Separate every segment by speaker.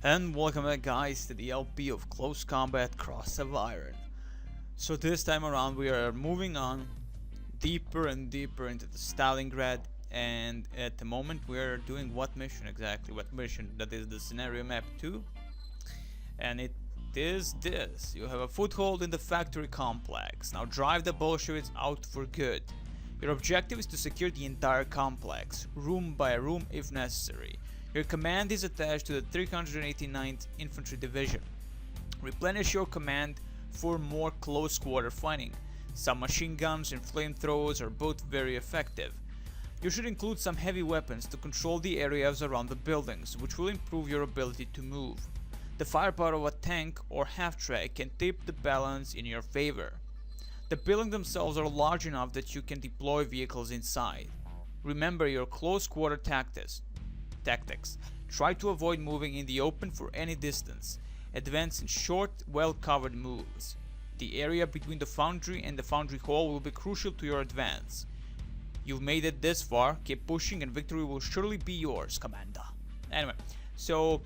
Speaker 1: And welcome back guys to the LP of Close Combat Cross of Iron. So this time around we are moving on deeper and deeper into the Stalingrad, and at the moment we are doing what mission exactly? What mission? That is the scenario map 2. And it is this. You have a foothold in the factory complex. Now drive the Bolsheviks out for good. Your objective is to secure the entire complex, room by room if necessary. Your command is attached to the 389th Infantry Division. Replenish your command for more close quarter fighting. Submachine guns and flamethrowers are both very effective. You should include some heavy weapons to control the areas around the buildings, which will improve your ability to move. The firepower of a tank or half-track can tip the balance in your favor. The buildings themselves are large enough that you can deploy vehicles inside. Remember your close quarter tactics. Try to avoid moving in the open for any distance. Advance in short, well-covered moves. The area between the foundry and the foundry hall will be crucial to your advance. You've made it this far, keep pushing and victory will surely be yours, Commander. Anyway, so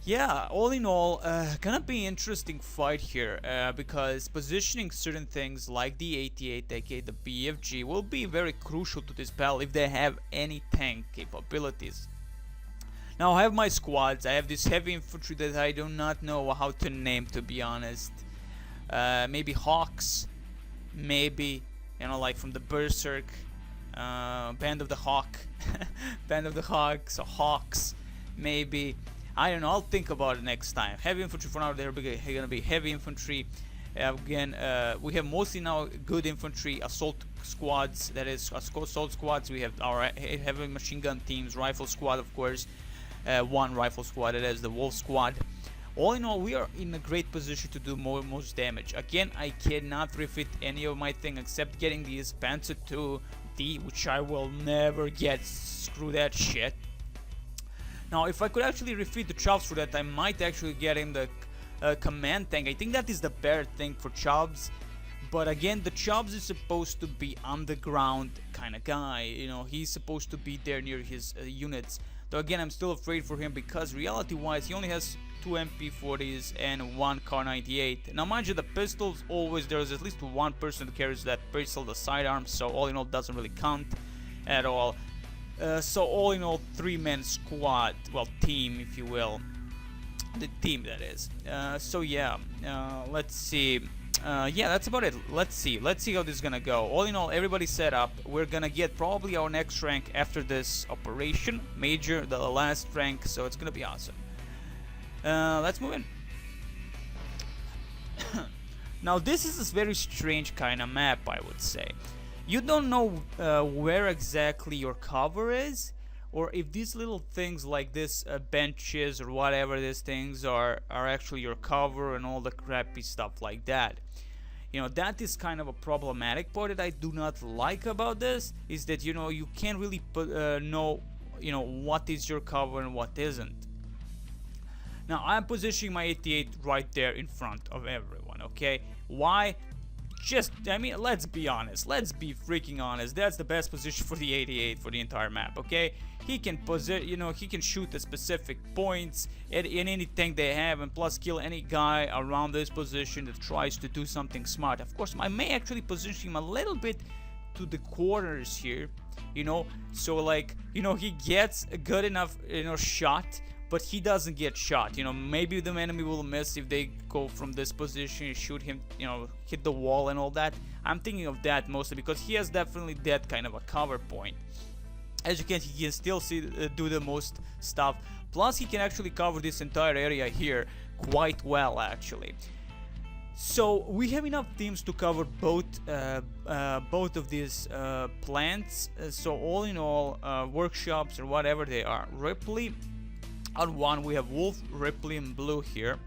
Speaker 1: yeah, all in all, gonna be interesting fight here, because positioning certain things like the 88, aka the BFG, will be very crucial to this battle if they have any tank capabilities. Now I have my squads. I have this heavy infantry that I do not know how to name, to be honest. Maybe Hawks, maybe, you know, like from the Berserk, Band of the Hawk, Band of the Hawks, or Hawks, maybe. I don't know, I'll think about it next time. Heavy infantry for now, they're gonna be heavy infantry. Again, we have mostly now good infantry, assault squads, that is, assault squads. We have our heavy machine gun teams, rifle squad, of course, one rifle squad, that is the Wolf squad. All in all, we are in a great position to do most damage. Again, I cannot refit any of my thing except getting these Panzer II-D, which I will never get. Screw that shit. Now, if I could actually refit the Chubbs for that, I might actually get him the command tank. I think that is the better thing for Chubbs. But again, the Chubbs is supposed to be underground kind of guy. You know, he's supposed to be there near his units. Though again, I'm still afraid for him because reality-wise, he only has 2 MP40s and 1 Kar 98. Now, mind you, the pistols always, there's at least one person that carries that pistol, the sidearm. So all in all, doesn't really count at all. So all in all, 3-man squad, well, team, if you will, the team that is. So yeah, let's see. Yeah, that's about it. Let's see how this is gonna go. All in all, everybody's set up. We're gonna get probably our next rank after this operation, major, the last rank. So it's gonna be awesome. Let's move in. Now this is a very strange kind of map, I would say. You don't know where exactly your cover is, or if these little things like this benches or whatever these things are actually your cover and all the crappy stuff like that. You know, that is kind of a problematic part that I do not like about this, is that, you know, you can't really know, you know, what is your cover and what isn't. Now I'm positioning my 88 right there in front of everyone, okay? Why? Just, I mean, let's be honest. Let's be freaking honest. That's the best position for the 88 for the entire map, okay? He can you know, he can shoot at specific points in any tank they have, and plus kill any guy around this position that tries to do something smart. Of course, I may actually position him a little bit to the corners here, you know, so like, you know, he gets a good enough, you know, shot, but he doesn't get shot. You know, maybe the enemy will miss if they go from this position and shoot him, you know, hit the wall and all that. I'm thinking of that mostly because he has definitely that kind of a cover point. As you can see, he can still do the most stuff. Plus, he can actually cover this entire area here quite well, actually. So we have enough teams to cover both of these plants. So all in all, workshops or whatever they are. Ripley. On one we have Wolf, Ripley, and Blue here.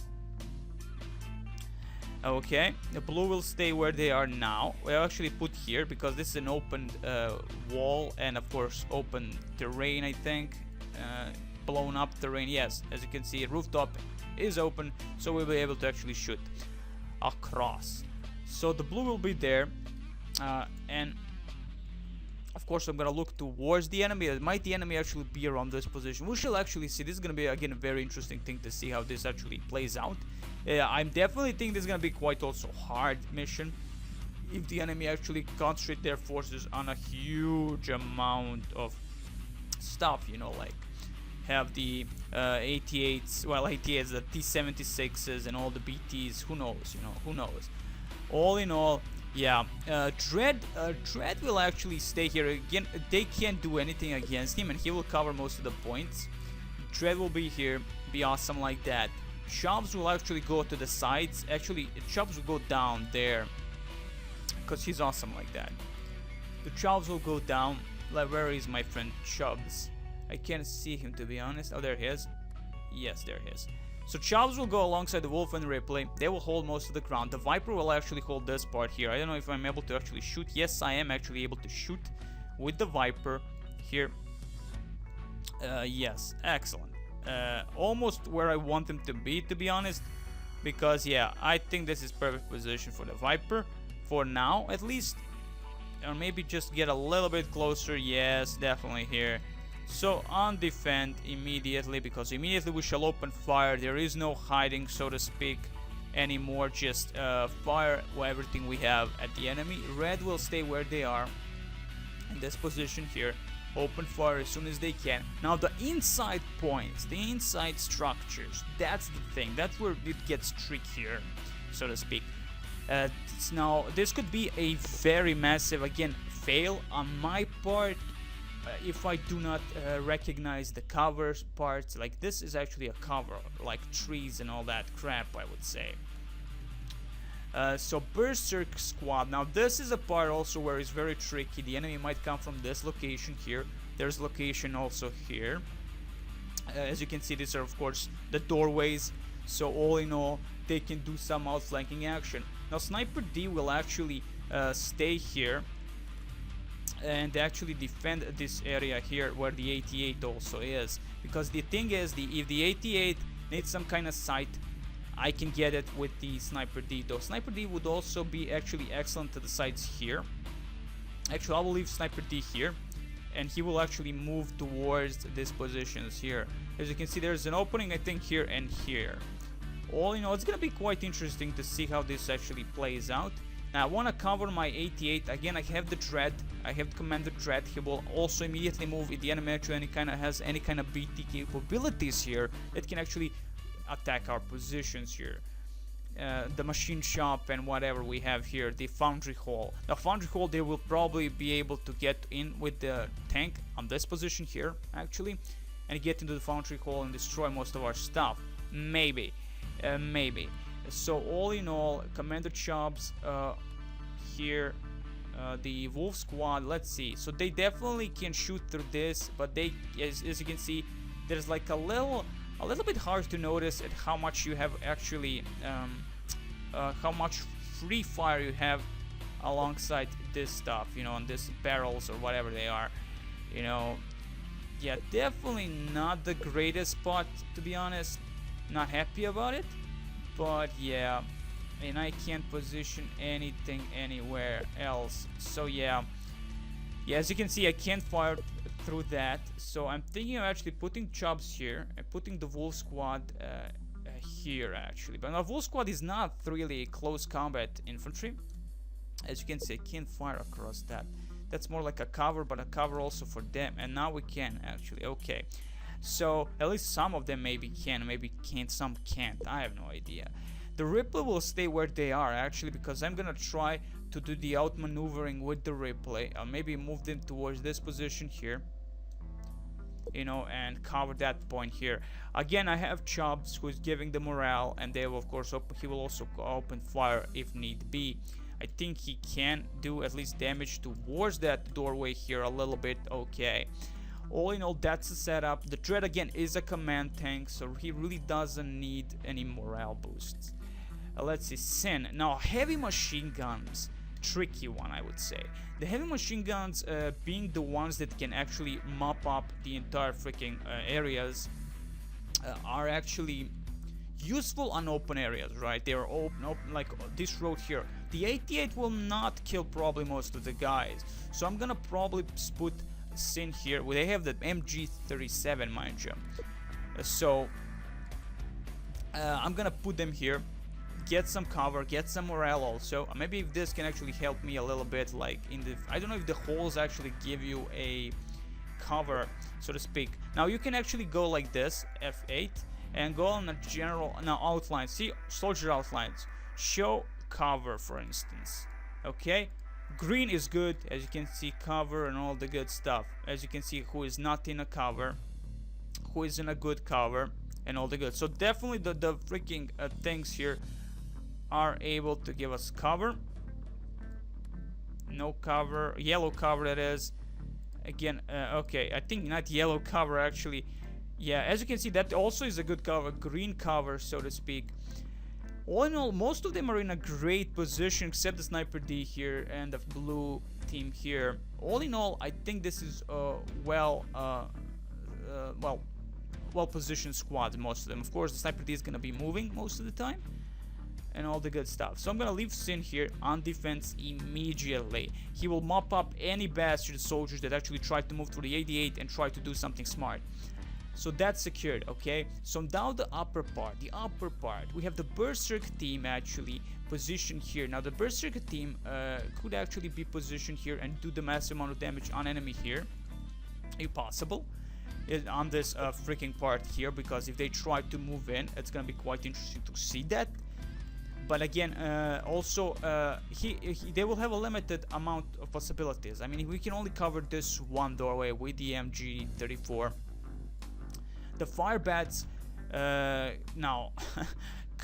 Speaker 1: Okay, the Blue will stay where they are now. We'll actually put here because this is an open wall and of course open terrain, I think. Blown up terrain, yes. As you can see, rooftop is open, so we'll be able to actually shoot across. So the Blue will be there, and of Of course, I'm gonna look towards the enemy. Might the enemy actually be around this position? We shall actually see. This is gonna be again a very interesting thing to see how this actually plays out. I'm definitely think this is gonna be quite also hard mission if the enemy actually concentrate their forces on a huge amount of stuff. You know, like have the 88s, well, 88s, the T-76s, and all the BTs. Who knows? You know, who knows? All in all, yeah, Dread will actually stay here again. They can't do anything against him, and he will cover most of the points. Dread will be here, be awesome like that. Chubbs will actually go to the sides. Actually, Chubbs will go down there, because he's awesome like that. The Chubbs will go down. Like, where is my friend Chubbs? I can't see him, to be honest. Oh, there he is. Yes, there he is. So Chubbs will go alongside the Wolf and Ripley. They will hold most of the ground. The Viper will actually hold this part here. I don't know if I'm able to actually shoot. Yes, I am actually able to shoot with the Viper here. Yes, excellent. Almost where I want him to be honest. Because, yeah, I think this is perfect position for the Viper. For now, at least. Or maybe just get a little bit closer. Yes, definitely here. So on defend immediately, because immediately we shall open fire. There is no hiding, so to speak, anymore. Just fire everything we have at the enemy. Red will stay where they are in this position here. Open fire as soon as they can. Now the inside points, the inside structures, that's the thing. That's where it gets trickier, so to speak. Now this could be a very massive, again, fail on my part. If I do not recognize the covers parts, like this is actually a cover, like trees and all that crap, I would say. So Berserk Squad, now this is a part also where it's very tricky. The enemy might come from this location here. There's location also here. As you can see, these are of course the doorways. So all in all, they can do some outflanking action. Now Sniper D will actually stay here and actually defend this area here where the 88 also is, because the thing is, if the 88 needs some kind of sight, I can get it with the Sniper D. Though Sniper D would also be actually excellent to the sides here. Actually, I will leave Sniper D here, and he will actually move towards these positions here. As you can see, there's an opening, I think, here and here. All in all, it's gonna be quite interesting to see how this actually plays out. Now I want to cover my 88. Again, I have the Dread. I have Commander Dread. He will also immediately move if the enemy actually has any kind of BT capabilities here that can actually attack our positions here. The machine shop and whatever we have here, the foundry hall. Now foundry hall, they will probably be able to get in with the tank on this position here actually, and get into the foundry hall and destroy most of our stuff. Maybe. So all in all, Commander Chubbs here, the Wolf Squad, let's see. So they definitely can shoot through this, but they, as you can see, there's like a little bit hard to notice at how much you have actually, how much free fire you have alongside this stuff, you know, on this barrels or whatever they are, you know. Yeah, definitely not the greatest spot, to be honest. Not happy about it, but yeah, and I can't position anything anywhere else. So yeah, as you can see, I can't fire through that. So I'm thinking of actually putting Chubbs here and putting the Wolf Squad here actually. But now Wolf Squad is not really close combat infantry. As you can see, I can't fire across that. That's more like a cover, but a cover also for them. And now we can actually. Okay. So at least some of them maybe can, maybe can't, some can't. I have no idea. The Ripley will stay where they are actually, because I'm gonna try to do the outmaneuvering with the Ripley. I'll maybe move them towards this position here, you know, and cover that point here. Again, I have Chubbs who is giving the morale, and they will of course he will also open fire if need be. I think he can do at least damage towards that doorway here a little bit. Okay. All in all, that's the setup. The Dread again is a command tank, so he really doesn't need any morale boosts. Let's see, Sin. Now, heavy machine guns, tricky one, I would say. The heavy machine guns being the ones that can actually mop up the entire freaking areas are actually useful on open areas, right? They are open like this road here. The 88 will not kill probably most of the guys, so I'm gonna probably put Sin here. Well, they have the MG37, mind you, so I'm gonna put them here, get some cover, get some morale also. Maybe if this can actually help me a little bit, like in the, I don't know if the holes actually give you a cover, so to speak. Now you can actually go like this, F8, and go on a general, now outline, see, soldier outlines, show cover, for instance. Okay, green is good, as you can see, cover and all the good stuff. As you can see, who is not in a cover, who is in a good cover, and all the good. So definitely the freaking things here are able to give us cover. No cover, yellow cover, that is. Again, okay, I think not yellow cover actually. Yeah, as you can see, that also is a good cover, green cover, so to speak. All in all, most of them are in a great position, except the Sniper D here and the blue team here. All in all, I think this is well positioned squad, most of them. Of course, the Sniper D is gonna be moving most of the time, and all the good stuff. So I'm gonna leave Sin here on defense immediately. He will mop up any bastard soldiers that actually try to move through the 88 and try to do something smart. So that's secured, okay? So now the upper part, we have the Berserk team actually positioned here. Now the Berserk team could actually be positioned here and do the massive amount of damage on enemy here, if possible, on this freaking part here, because if they try to move in, it's gonna be quite interesting to see that. But again, also, they will have a limited amount of possibilities. I mean, we can only cover this one doorway with the MG34. The fire bats, now,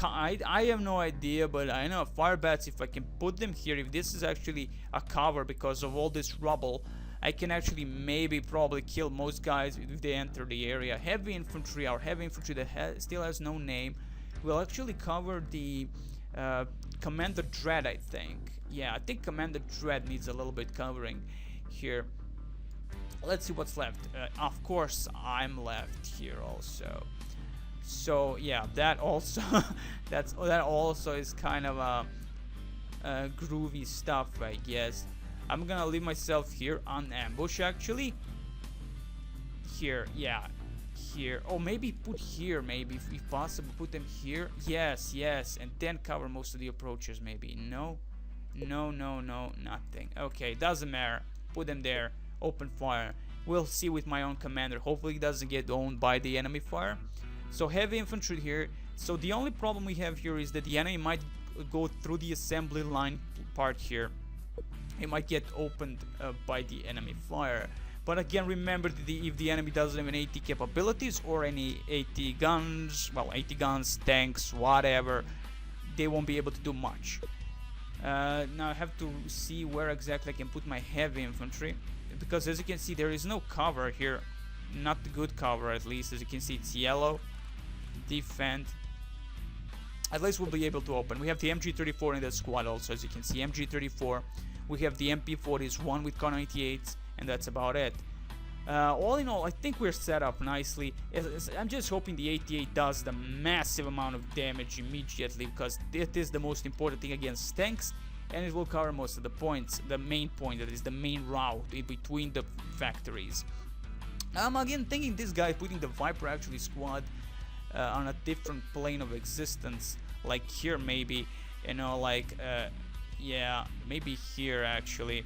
Speaker 1: I have no idea, but I know fire bats, if I can put them here, if this is actually a cover because of all this rubble, I can actually probably kill most guys if they enter the area. Heavy infantry, our heavy infantry that still has no name, will actually cover the Commander Dread, I think. Yeah, I think Commander Dread needs a little bit covering here. Let's see what's left. Of course, I'm left here also. So yeah, that also that also is kind of a groovy stuff, I guess. I'm gonna leave myself here on ambush actually. Here, yeah. Here, oh, maybe put here, maybe if possible, put them here. Yes, and then cover most of the approaches. Maybe no, nothing. Okay, doesn't matter, put them there, open fire. We'll see with my own commander, hopefully it doesn't get owned by the enemy fire. So heavy infantry here. So the only problem we have here is that the enemy might go through the assembly line part here. It might get opened by the enemy fire. But again, remember that if the enemy doesn't have any AT capabilities or any AT guns, well, AT guns, tanks, whatever, they won't be able to do much. Now I have to see where exactly I can put my heavy infantry, because as you can see, there is no cover here, not the good cover at least. As you can see, it's yellow. Defend. At least we'll be able to open. We have the MG34 in the squad also, as you can see, MG34. We have the MP40s, one with Kar 98s. And that's about it. All in all, I think we're set up nicely. I'm just hoping the 88 does the massive amount of damage immediately, because it is the most important thing against tanks, and it will cover most of the points, the main point, that is the main route in between the factories. I'm again thinking this guy putting the Viper actually squad on a different plane of existence, like here maybe, you know, like yeah, maybe here actually.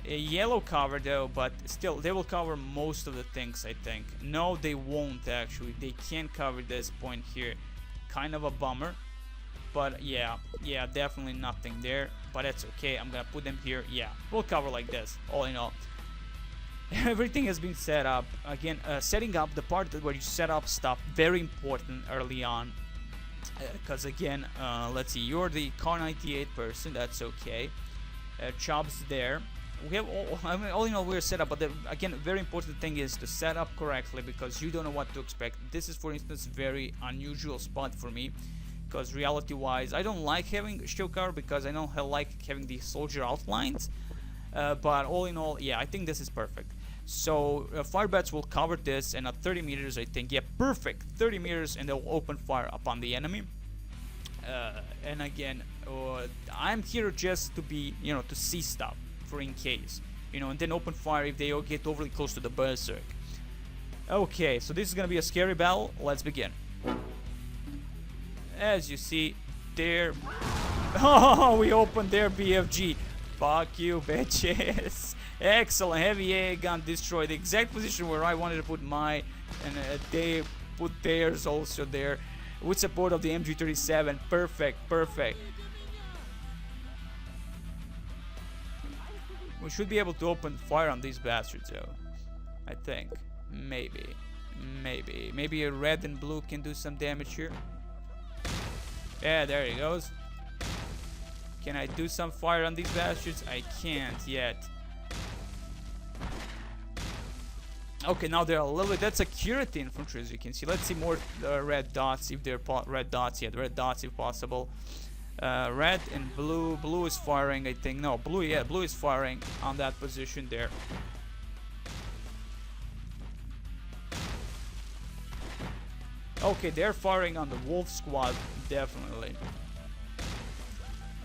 Speaker 1: A yellow cover though, but still they will cover most of the things, I think. No, they won't actually. They can't cover this point here. Kind of a bummer, but yeah, definitely nothing there, but that's okay. I'm gonna put them here. Yeah, we'll cover like this. All in all, everything has been set up. Again, setting up the part where you set up stuff, very important early on, because again, let's see, you're the Kar 98 person, that's okay. Chubb's there. We have all in all, we're set up, but again, a very important thing is to set up correctly, because you don't know what to expect. This is, for instance, very unusual spot for me, because reality wise, I don't like having show cover, because I don't like having the soldier outlines, but all in all, yeah, I think this is perfect. So fire bats will cover this, and at 30 meters, I think, yeah, perfect, 30 meters, and they'll open fire upon the enemy. And again, I'm here just to be, you know, to see stuff for in case, you know, and then open fire if they get overly close to the berserk. Okay, so this is gonna be a scary battle. Let's begin. As you see, there. Oh, we opened their BFG. Fuck you, bitches. Excellent. Heavy air gun destroyed. The exact position where I wanted to put my, and they put theirs also there. With support of the MG37. Perfect, perfect. We should be able to open fire on these bastards, though. I think. Maybe a red and blue can do some damage here. Yeah, there he goes. Can I do some fire on these bastards? I can't yet. Okay, now they're a little bit. That's security infantry, as you can see. Let's see more red dots, if they're red dots yet. Red dots, if possible. Red and blue. Blue is firing, I think. No, blue. Yeah, blue is firing on that position there. Okay, they're firing on the Wolf Squad, definitely.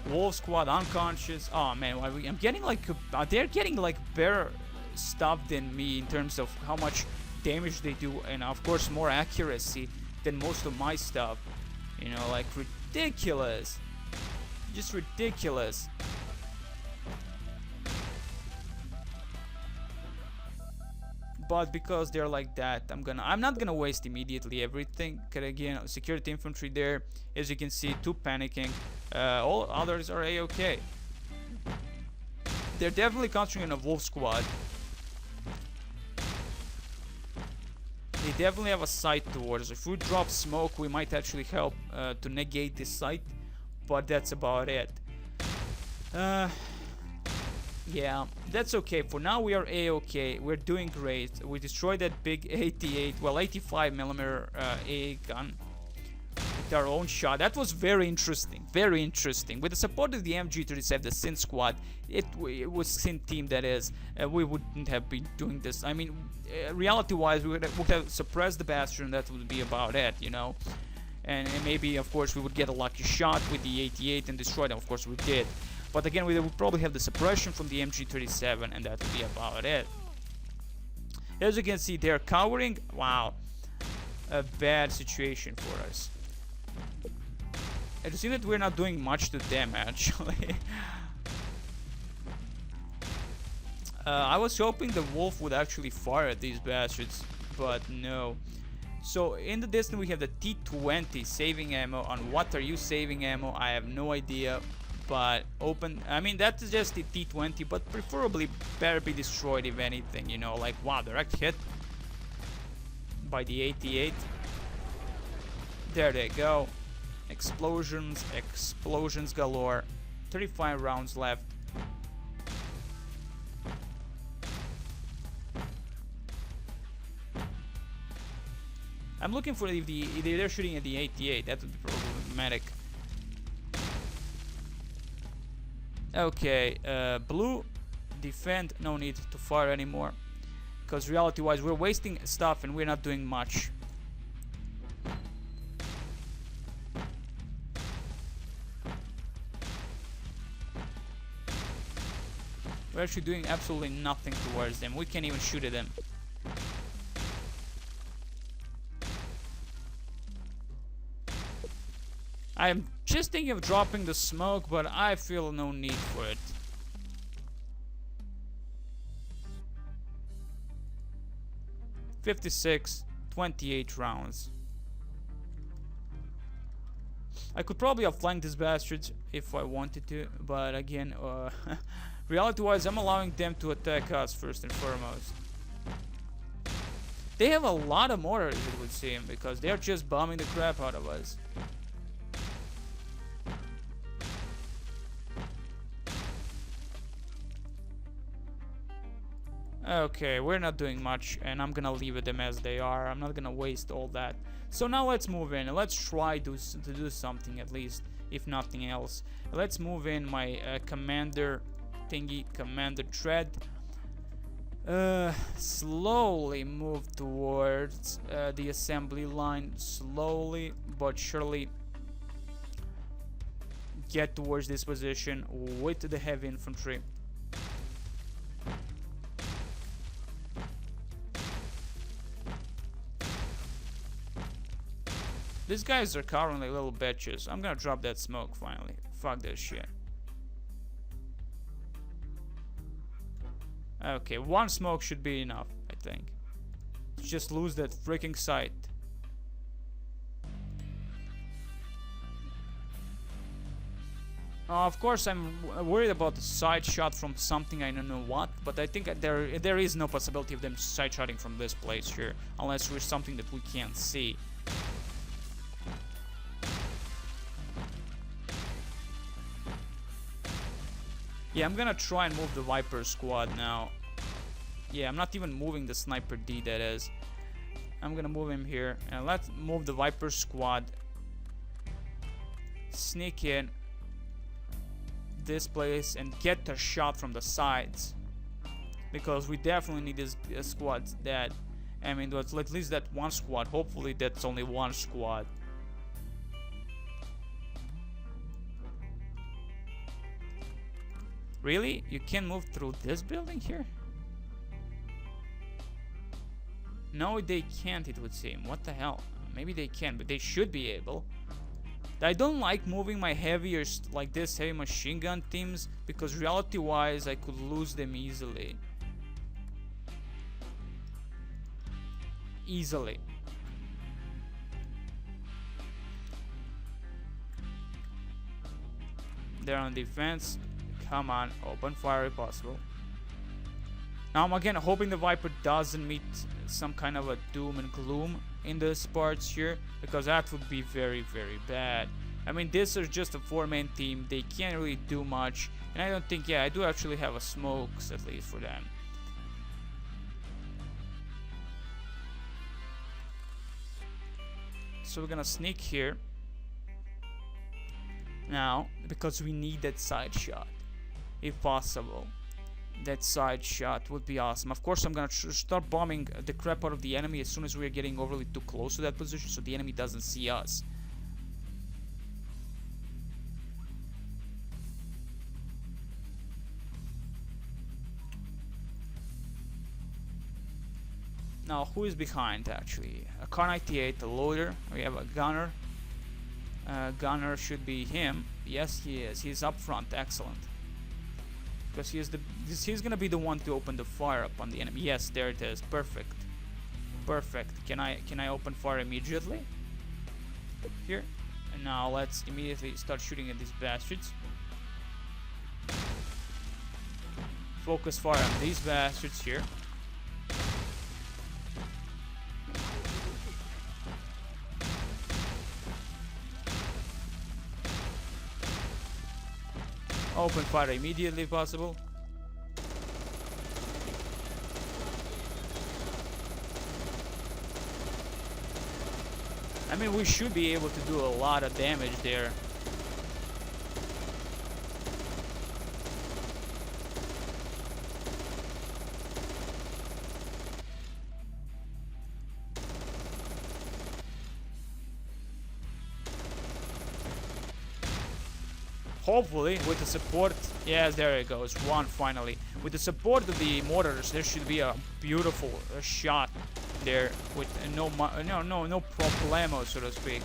Speaker 1: Wolf Squad unconscious. Oh man, I'm getting like they're getting like better stuff than me in terms of how much damage they do, and of course more accuracy than most of my stuff. You know, like ridiculous, just ridiculous. But because they're like that, I'm not gonna waste immediately everything. Cause again, security infantry there, as you can see, 2 panicking. All others are a-okay. They're definitely concentrating on a Wolf Squad. They definitely have a sight towards us. If we drop smoke, we might actually help to negate this sight, but that's about it. Yeah, that's okay. For now, we are a-okay. We're doing great. We destroyed that big 85mm AA gun with our own shot. That was very interesting. Very interesting. With the support of the MG37, the Sin Squad, it was Sin Team, that is, we wouldn't have been doing this. I mean, reality-wise, we would have suppressed the Bastion, and that would be about it, you know. And maybe, of course, we would get a lucky shot with the 88 and destroy them. Of course, we did. But again, we would probably have the suppression from the MG37, and that would be about it. As you can see, they're cowering. Wow. A bad situation for us. It seems that we're not doing much to them, actually. I was hoping the Wolf would actually fire at these bastards, but no. So, in the distance, we have the T-20 saving ammo. On what are you saving ammo? I have no idea. But I mean, that's just the T-20, but preferably better be destroyed if anything, you know, like, wow, direct hit by the 88. There they go. Explosions galore. 35 rounds left. I'm looking for if they're shooting at the 88, that would be problematic. Okay, blue, defend, no need to fire anymore. Because reality-wise, we're wasting stuff and we're not doing much. We're actually doing absolutely nothing towards them. We can't even shoot at them. I'm just thinking of dropping the smoke, but I feel no need for it. "56, 28 rounds. I could probably have flanked these bastards if I wanted to, but again, reality-wise, I'm allowing them to attack us first and foremost. They have a lot of mortars, it would seem, because they're just bombing the crap out of us. Okay, we're not doing much, and I'm gonna leave them as they are. I'm not gonna waste all that. So now let's move in. Let's try to do something at least, if nothing else. Let's move in my commander thingy, commander tread.
Speaker 2: Slowly move towards the assembly line. Slowly but surely get towards this position with the heavy infantry. These guys are currently little bitches. I'm gonna drop that smoke finally. Fuck this shit. Okay, one smoke should be enough, I think. Just lose that freaking sight. Of course, I'm worried about the side shot from something I don't know what, but I think there is no possibility of them side shotting from this place here, unless there's something that we can't see. Yeah, I'm gonna try and move the Viper squad now. Yeah, I'm not even moving the Sniper D, that is. I'm gonna move him here, and let's move the Viper squad. Sneak in this place and get a shot from the sides, because we definitely need this squad dead. I mean, at least that one squad. Hopefully that's only one squad. Really? You can move through this building here? No, they can't, it would seem. What the hell? Maybe they can, but they should be able. I don't like moving my heavy machine gun teams, because reality-wise I could lose them easily. They're on defense. Come on, open fire if possible. Now I'm again hoping the Viper doesn't meet some kind of a doom and gloom in this parts here, because that would be very, very bad. I mean, this is just a 4-man team. They can't really do much, and I don't think, yeah, I do actually have a smokes at least for them. So we're gonna sneak here now, because we need that side shot if possible. That side shot would be awesome. Of course, I'm gonna start bombing the crap out of the enemy as soon as we're getting overly too close to that position, so the enemy doesn't see us. Now, who is behind actually? A Kar 98, a loader. We have a gunner. Gunner should be him. Yes, he is. He's up front. Excellent. Because he's gonna be the one to open the fire up on the enemy. Yes, there it is. Perfect. Perfect. Can I open fire immediately? Here. And now let's immediately start shooting at these bastards. Focus fire on these bastards here. Open fire immediately if possible. I mean, we should be able to do a lot of damage there. Hopefully, with the support, yes, there it goes, one finally. With the support of the mortars, there should be a beautiful shot there with no problemo, so to speak.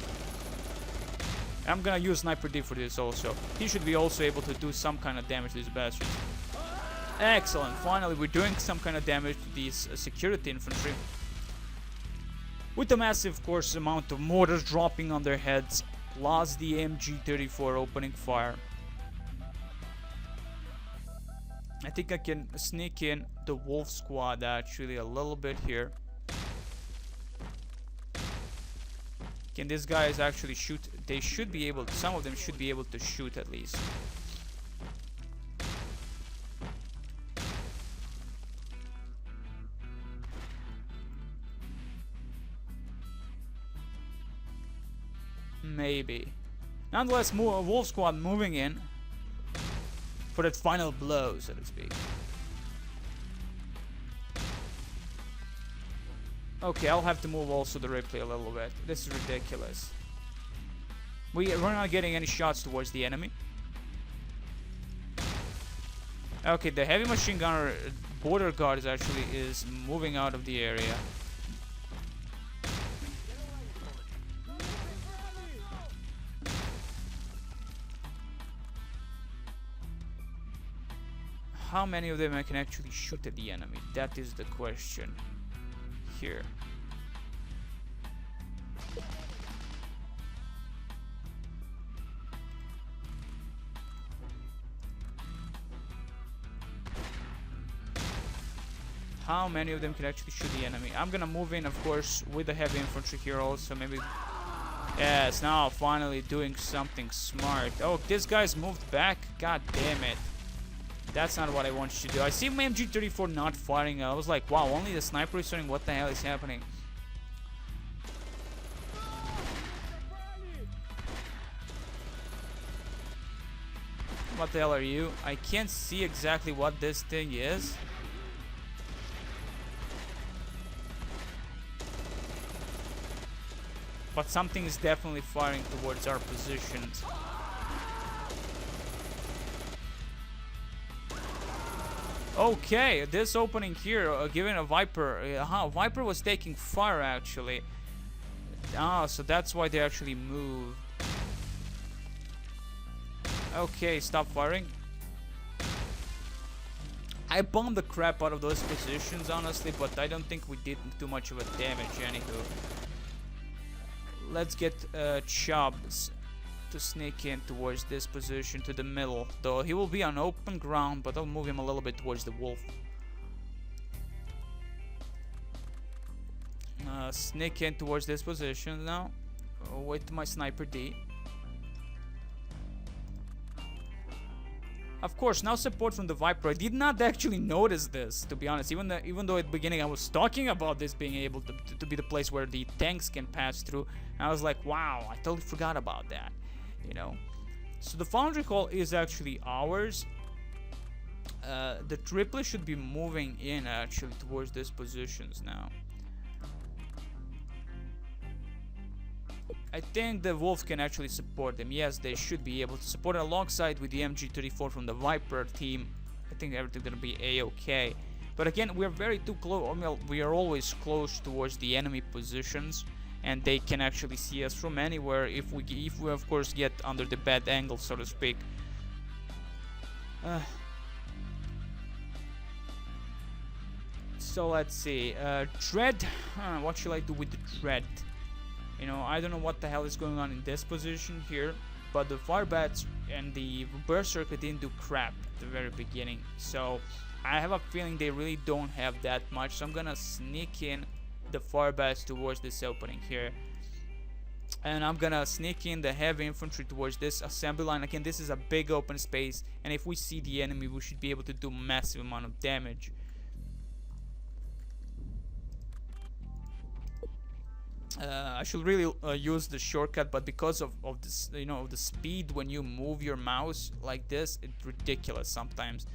Speaker 2: I'm gonna use Sniper D for this also. He should be also able to do some kind of damage to these bastards. Excellent, finally we're doing some kind of damage to these security infantry. With a massive, of course, amount of mortars dropping on their heads, plus the MG34 opening fire. I think I can sneak in the Wolf squad actually a little bit here. Can these guys actually shoot? They should be able to, some of them should be able to shoot at least. Maybe. Nonetheless, Wolf squad moving in for that final blow, so to speak. Okay, I'll have to move also the Ripley a little bit. This is ridiculous. We're not getting any shots towards the enemy. Okay, the heavy machine gunner border guard is moving out of the area. How many of them I can actually shoot at the enemy? That is the question here. How many of them can actually shoot the enemy? I'm gonna move in, of course, with the heavy infantry here also. Maybe. Yes, now finally doing something smart. Oh, this guy's moved back. God damn it. That's not what I want you to do. I see my MG34 not firing. I was like, wow, only the sniper is shooting. What the hell is happening? What the hell are you? I can't see exactly what this thing is. But something is definitely firing towards our positions. Okay, this opening here, given a Viper. Viper was taking fire actually. Ah, so that's why they actually moved. Okay, stop firing. I bombed the crap out of those positions, honestly, but I don't think we did too much of a damage, anywho. Let's get Chubbs to sneak in towards this position, to the middle. Though he will be on open ground, but I'll move him a little bit towards the wolf. Sneak in towards this position now with my sniper D. Of course, now support from the Viper. I did not actually notice this, to be honest. Even though at the beginning I was talking about this being able to be the place where the tanks can pass through, and I was like, wow, I totally forgot about that. You know. So the foundry hall is actually ours. The triplet should be moving in actually towards these positions now. I think the Wolf can actually support them. Yes, they should be able to support it alongside with the MG34 from the Viper team. I think everything's gonna be a-okay. But again, we're very too close. We are always close towards the enemy positions, and they can actually see us from anywhere if we of course get under the bad angle, so to speak. So let's see. Dread. What should I do with the Dread? You know, I don't know what the hell is going on in this position here, but the Firebats and the Berserker didn't do crap at the very beginning. So I have a feeling they really don't have that much. So I'm gonna sneak in the Firebats towards this opening here. And I'm gonna sneak in the heavy infantry towards this assembly line. Again, this is a big open space, and if we see the enemy, we should be able to do massive amount of damage. I should really use the shortcut, but because of this, you know, the speed when you move your mouse like this, it's ridiculous sometimes.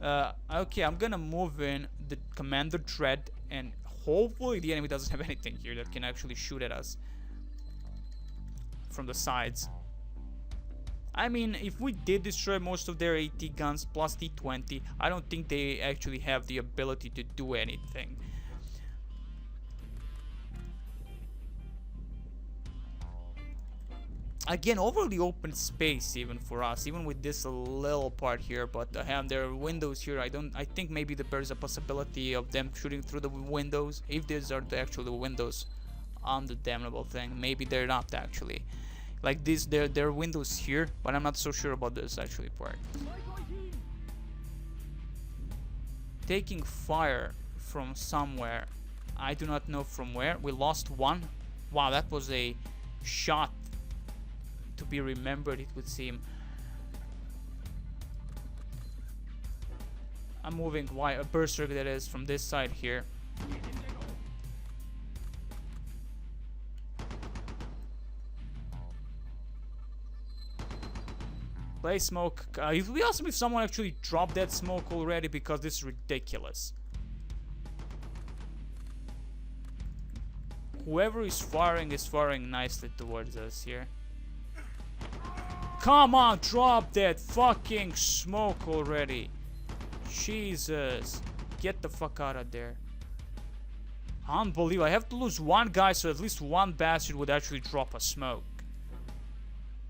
Speaker 2: Okay, I'm gonna move in the Commander Dread, and hopefully the enemy doesn't have anything here that can actually shoot at us from the sides. I mean, if we did destroy most of their AT guns plus T20, I don't think they actually have the ability to do anything. Again, overly open space even for us, even with this little part here, but have their windows here. I think maybe there's a possibility of them shooting through the windows. If these are the actual windows on the damnable thing, maybe they're not actually. Like this, there are windows here, but I'm not so sure about this actually part. Taking fire from somewhere. I do not know from where. We lost one. Wow, that was a shot to be remembered, it would seem. I'm moving a Berserker, that is, from this side here. Play smoke. It would be awesome if someone actually dropped that smoke already, because this is ridiculous. whoever is firing nicely towards us here. Come on, drop that fucking smoke already. Jesus. Get the fuck out of there. Unbelievable. I have to lose one guy so at least one bastard would actually drop a smoke.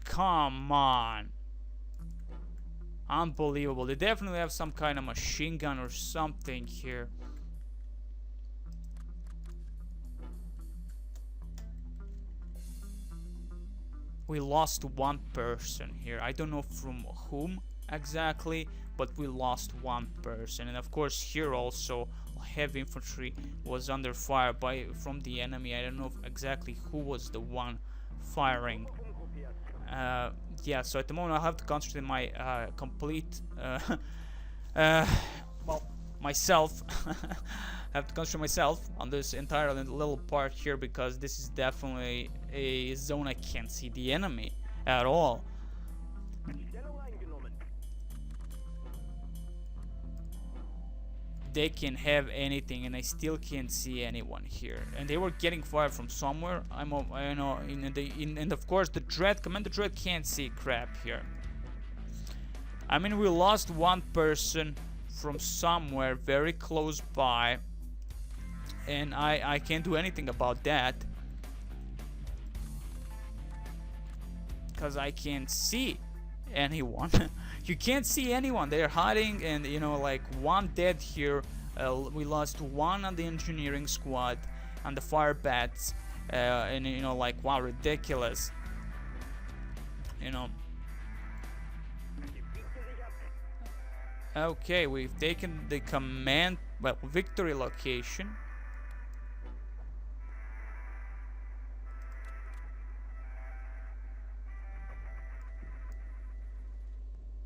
Speaker 2: Come on. Unbelievable. They definitely have some kind of machine gun or something here. We lost one person here. I don't know from whom exactly, but we lost one person. And of course here also heavy infantry was under fire from the enemy. I don't know exactly who was the one firing. Yeah, so at the moment I'll have to concentrate my complete well, myself. I have to concentrate myself on this entire little part here, because this is definitely a zone I can't see the enemy at all. They can have anything and I still can't see anyone here, and they were getting fired from somewhere. I know, and of course the Dread, Commander Dread can't see crap here. I mean, we lost one person from somewhere very close by, and I can't do anything about that because I can't see anyone. You can't see anyone. They're hiding, and you know, like, one dead here. We lost one on the engineering squad, on the fire bats, and you know, like, wow, ridiculous. You know. Okay, we've taken the command, well, victory location.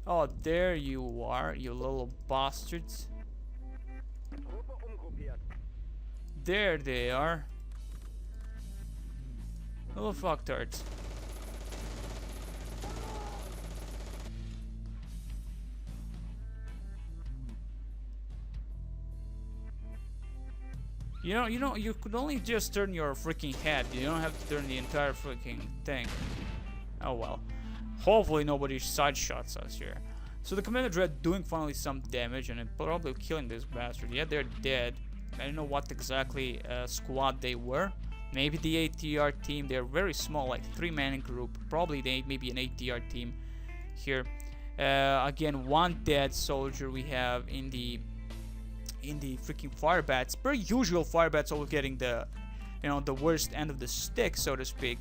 Speaker 2: Oh, there you are, you little bastards. There they are. Little fucktards. You know, you could only just turn your freaking head. You don't have to turn the entire freaking thing. Oh well. Hopefully nobody side shots us here. So the Commander Dread doing finally some damage and probably killing this bastard. Yeah, they're dead. I don't know what exactly squad they were. Maybe the ATR team. They're very small, like 3-man group. Probably they maybe an ATR team here. Again, one dead soldier we have in the freaking fire bats. Per usual, fire bats all getting the, you know, the worst end of the stick, so to speak.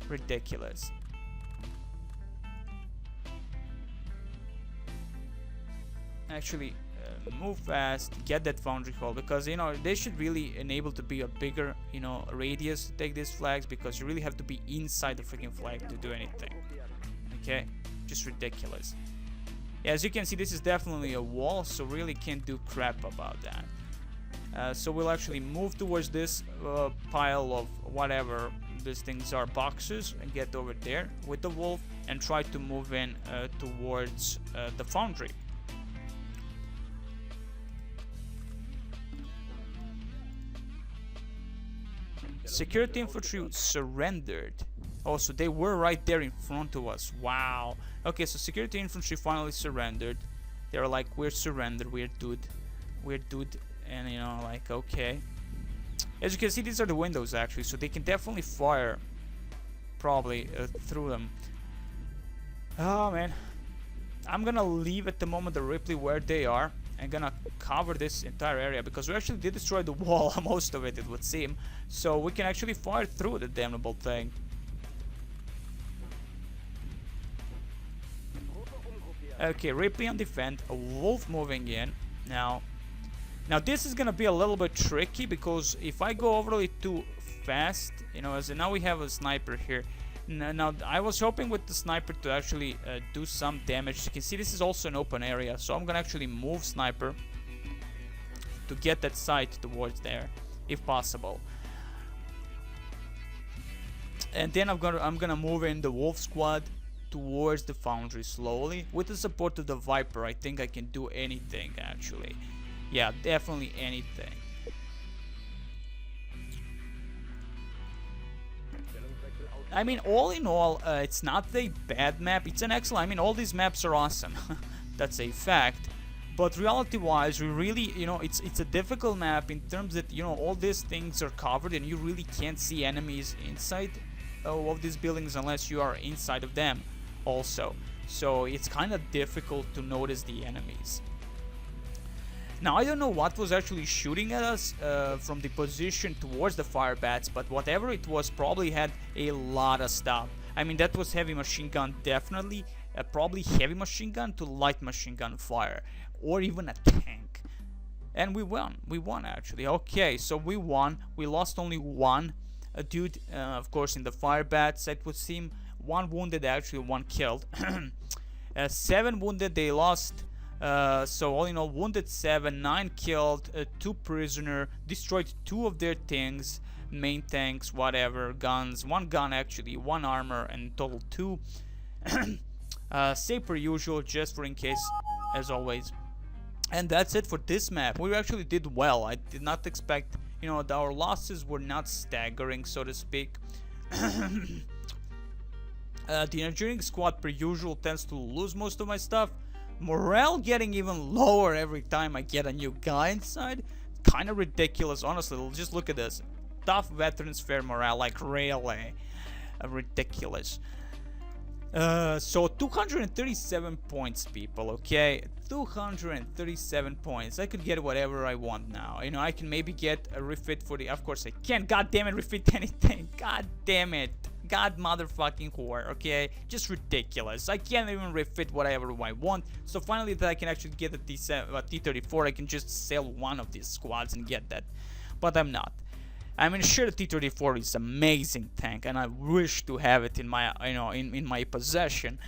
Speaker 2: Ridiculous. Actually, move fast, get that foundry hall, because you know they should really enable to be a bigger, you know, radius to take these flags, because you really have to be inside the freaking flag to do anything. Okay, just ridiculous. Yeah, as you can see, this is definitely a wall, so really can't do crap about that. So we'll actually move towards this pile of whatever these things are, boxes, and get over there with the wolf and try to move in towards the foundry. Security infantry surrendered. Oh, so they were right there in front of us. Wow. Okay, so security infantry finally surrendered. They were like, we're surrendered, we're dude. And you know, like, okay. As you can see, these are the windows actually, so they can definitely fire probably through them. Oh man. I'm gonna leave at the moment the Ripley where they are. I'm gonna cover this entire area, because we actually did destroy the wall, most of it, it would seem. So we can actually fire through the damnable thing. Okay, Ripley on defend, a wolf moving in. Now this is gonna be a little bit tricky, because if I go overly too fast, you know, as now we have a sniper here. Now, I was hoping with the sniper to actually do some damage. You can see this is also an open area, so I'm gonna actually move sniper to get that sight towards there, if possible. And then I'm gonna move in the wolf squad towards the foundry slowly. With the support of the Viper, I think I can do anything actually. Yeah, definitely anything. I mean, all in all, it's not a bad map. It's an excellent. I mean, all these maps are awesome. That's a fact. But reality-wise, we really, it's a difficult map in terms that, all these things are covered and you really can't see enemies inside of these buildings unless you are inside of them also. So it's kind of difficult to notice the enemies. Now, I don't know what was actually shooting at us from the position towards the fire bats, but whatever it was probably had a lot of stuff. I mean, that was heavy machine gun, definitely. Probably heavy machine gun to light machine gun fire, or even a tank. And we won actually. Okay, so we won. We lost only one dude, of course, in the fire bats, it would seem. 1 wounded, actually 1 killed. 7 wounded, they lost. So all in all, wounded 7, 9 killed, 2 prisoner, destroyed 2 of their things, main tanks, whatever, guns, 1 gun actually, 1 armor, and total 2. Same per usual, just for in case, as always. And that's it for this map. We actually did well. I did not expect, our losses were not staggering, so to speak. The engineering squad per usual tends to lose most of my stuff. Morale getting even lower every time I get a new guy inside. Kind of ridiculous, honestly. Just look at this. Tough veterans fair morale, like really ridiculous. So 237 points, people, okay? 237 points. I could get whatever I want now. I can maybe get a refit for the... Of course I can. God damn it, refit anything. God damn it. God motherfucking whore, okay? Just ridiculous. I can't even refit whatever I want. So finally that I can actually get a T-34, I can just sell one of these squads and get that. But I'm not. I mean, sure, the T-34 is amazing tank, and I wish to have it in my, in my possession.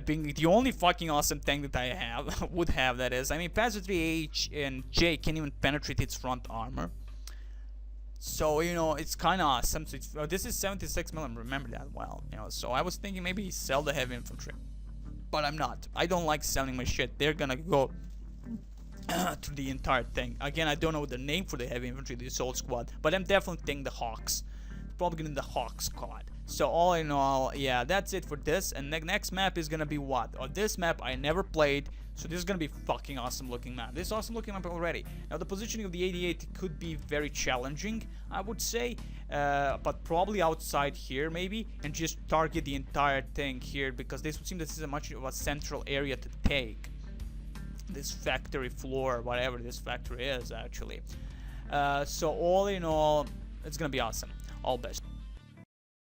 Speaker 2: Being the only fucking awesome tank that I have, would have, that is. I mean, Panzer IIIH and J can't even penetrate its front armor. So, it's kind of awesome. So this is 76mm, remember that well. So I was thinking maybe sell the heavy infantry. But I'm not. I don't like selling my shit. They're gonna go to the entire thing. Again, I don't know the name for the heavy infantry, the assault squad, but I'm definitely taking the Hawks. Probably getting the Hawk squad. So all in all, yeah, that's it for this. And the next map is gonna be what? On this map I never played, so this is gonna be fucking awesome looking map. This is awesome looking map already. Now the positioning of the 88 could be very challenging, I would say, but probably outside here maybe, and just target the entire thing here, because this would seem this is a much of a central area to take. This factory floor, whatever this factory is actually. So all in all, it's gonna be awesome. All best.